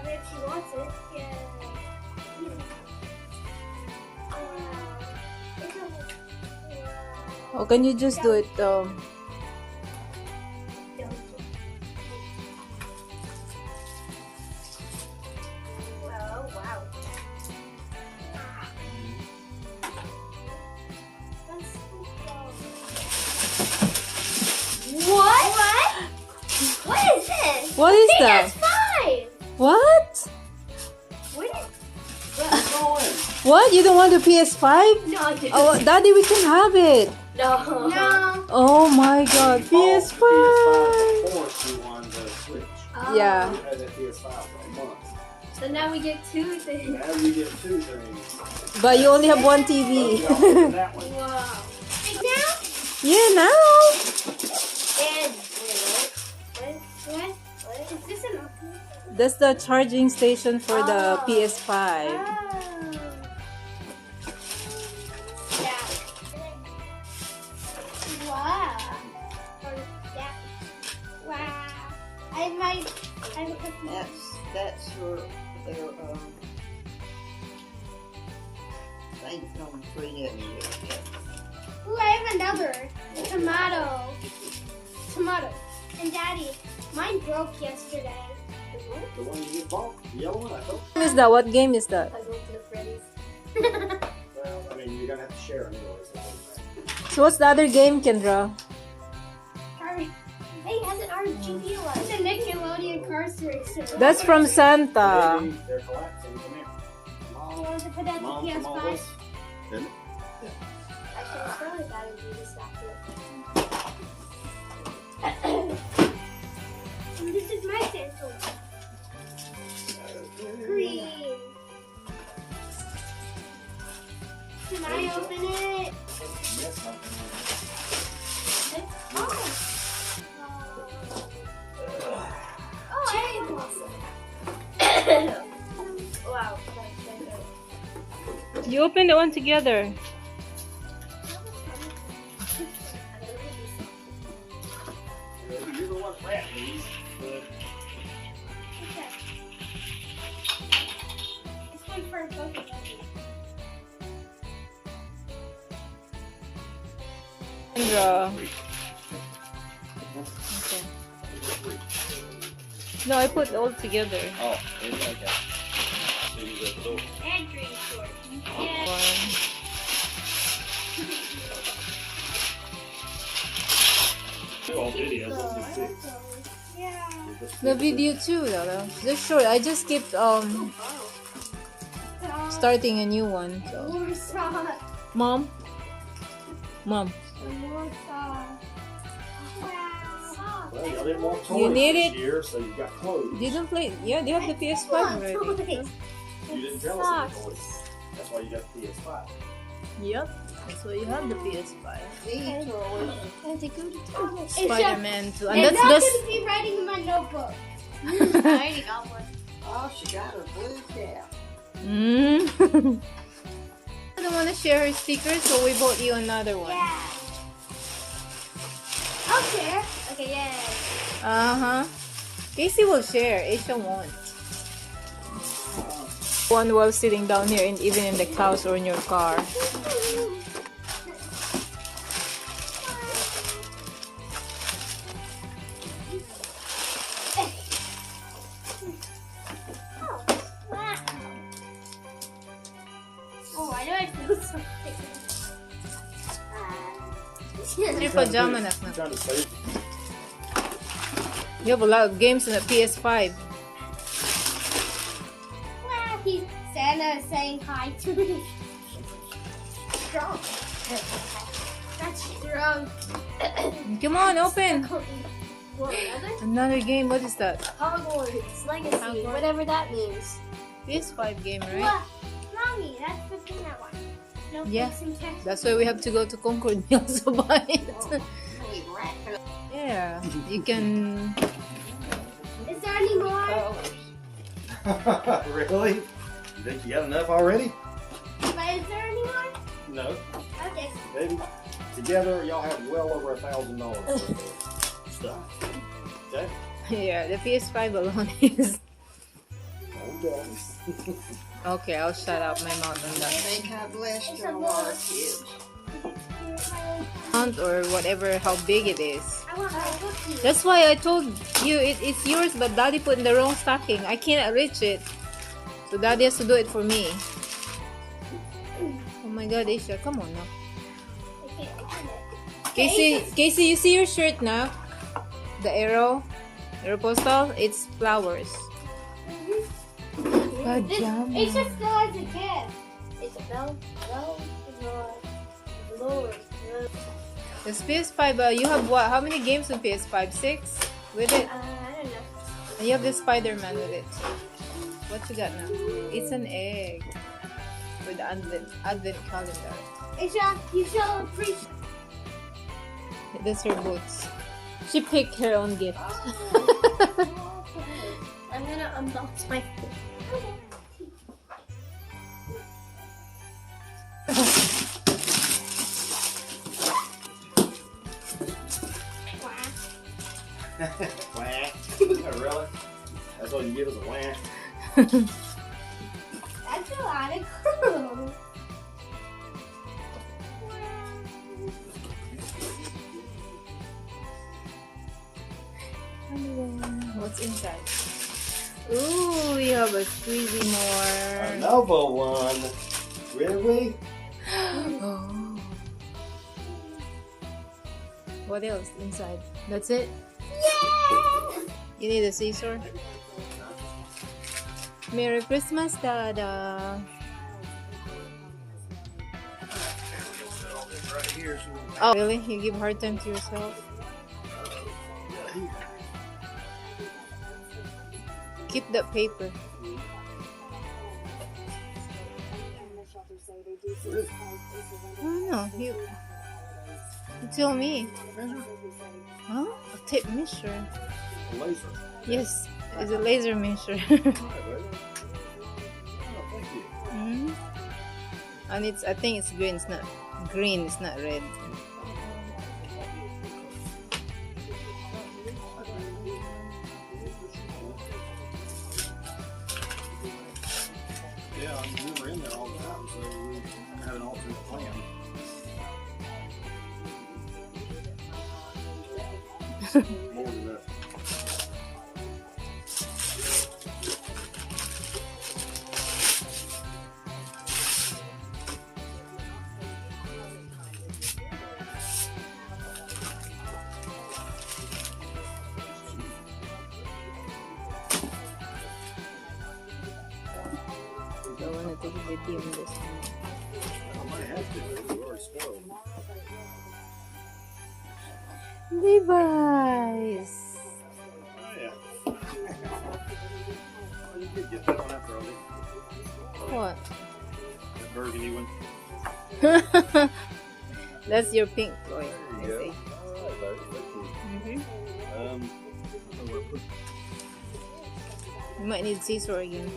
if she wants it. Yeah. Or can you just do it? Wow. What? What is this? What is that? PS5. What? What is? What? You don't want the PS5? No, dude. Oh, Daddy, we can have it. No. Oh my God, PS5. Before she wanted the Switch. Yeah. You had that PS5 for a month. So now we get two things. Now you get two things. But you only have one TV. That one. Wow. And now? Yeah, now. And what? Is this enough? That's the charging station for the PS5. Yeah. Wow. Wow. That's for their things on the tree. Ooh, I have another tomato. And Daddy, mine broke yesterday. The one you get bought, the yellow one, I hope. What is that? What game is that? I broke the Freddy's. Well, I mean, you're gonna have to share anyways. So what's the other game, Kendra? Hey, it has an RGB one. It's a Nickelodeon car series. That's from Santa. Maybe they're collapsing. Come here. You want to put that Mom, in come on, PS5? this. Didn't it? Actually, it's probably better to do this after. This is my Santa. Green. Can I open it? Yes, Oh. Wow. You open the one together. You're the one wrapping these. It's one for both of us. Kendra. Okay. No, I put all together. Oh, okay. So you got the little. And green shorts. Yeah. One. All video. Yeah. The video too, Lala. Just short. I just kept starting a new one. So. More sauce. Mom. More sauce. Wow. Well, y'all didn't want toys You need this it. year, so you got clothes. You don't play. Yeah, they have the PS5 already. You didn't tell us any toys. That's why you got the PS5. Yep. That's why you have the PS5. These toys. That's a good time. Spider-Man 2. And I'm that's not just. going to be writing in my notebook. I already got one. Oh, she got her blue cap. I don't want to share her stickers, so we bought you another one. Yeah. I'll share. Okay, yay. Casey will share. Aisha won't. One while sitting down here, and even in the house or in your car. Oh, why do I feel so Your pajama na. I'm trying to save. You have a lot of games on the PS5. Santa is saying hi to me. Strong. That's strong. Come on, open. What, Another game. What is that? Hogwarts Legacy, Hogwarts. whatever that means. PS5 game, right? What? Mommy, that's the thing I want. No Yeah. fixing text. That's why we have to go to Concord and also buy it. Really wrapped up. Yeah, you can. Is there any more? Really? You think you got enough already? But is there any more? No. Okay. Baby, together y'all have well over $1,000 worth of stuff. Okay? Yeah, the PS5 alone is. Okay, I'll shut up my mouth on I that. think I blessed y'all our kids. Or whatever, how big it is. I want my cookie. That's why I told you it's yours, but Daddy put in the wrong stocking. I cannot reach it, so Daddy has to do it for me. Oh my God, Aisha, come on now. I can't open it. Casey, you see your shirt now? The arrow postal. It's flowers. Pajama. It just still has a gift. It's a Lord. This PS5, you have what? How many games on PS5? 6 with it? I don't know. And you have the Spider-Man with it. What you got now? It's an egg with the advent calendar. You shall appreciate. That's her boots. She picked her own gift. I'm gonna unbox my food. Whack. Really? That's all you give us a whack. That's a lot of clothes. What's inside? Ooh, we have a squeezy more. Another one. Really? Oh. What else inside? That's it? You need a scissor? Merry Christmas, Dada. Oh, really? You give hard time to yourself? Keep that paper. I don't know. You tell me. Huh? A tape measure. A laser. Yes, it's a laser measure. Mm-hmm. And I think it's green. It's not green. It's not red. Yeah, we were in there all the time, so we had an alternate plan. More than that. I want to take a video on this one. I might have to. We already spoiled. Device. Oh, yeah. Well, you did get that one after all. What? That burgundy one. That's your pink toy. I There see. you go. All right, baby. Thank you. Mm-hmm. I'm gonna put You might need scissor again.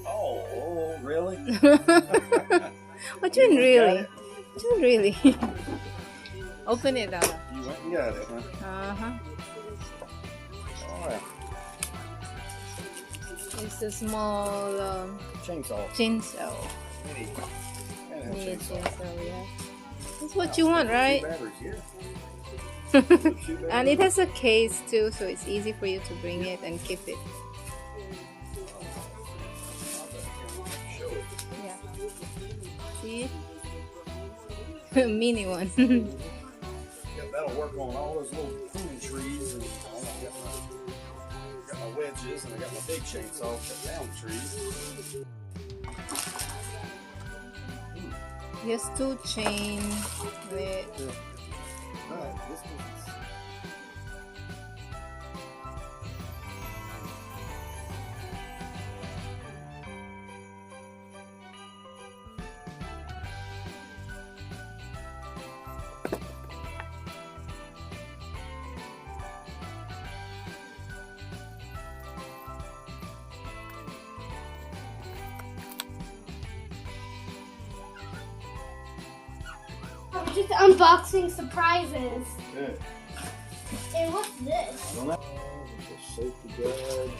Oh, really? What you mean, You got really? it? What you mean, really? Open it up. You went and got it, huh? Uh-huh. Oh, yeah. It's a small Chainsaw. chainsaw. Mini. And a Mini chainsaw. chainsaw, yeah. That's what you want, right? Two batteries here. And it has a case too, so it's easy for you to bring it and keep it. Show it. Yeah. See it? Mini one. Yeah, that'll work on all those little pruning trees, and I got my wedges, and I got my big chainsaw to cut down the trees. Yes, 2 chain with But this one's Just unboxing surprises. Good. And what's this? Don't know. Safety guard.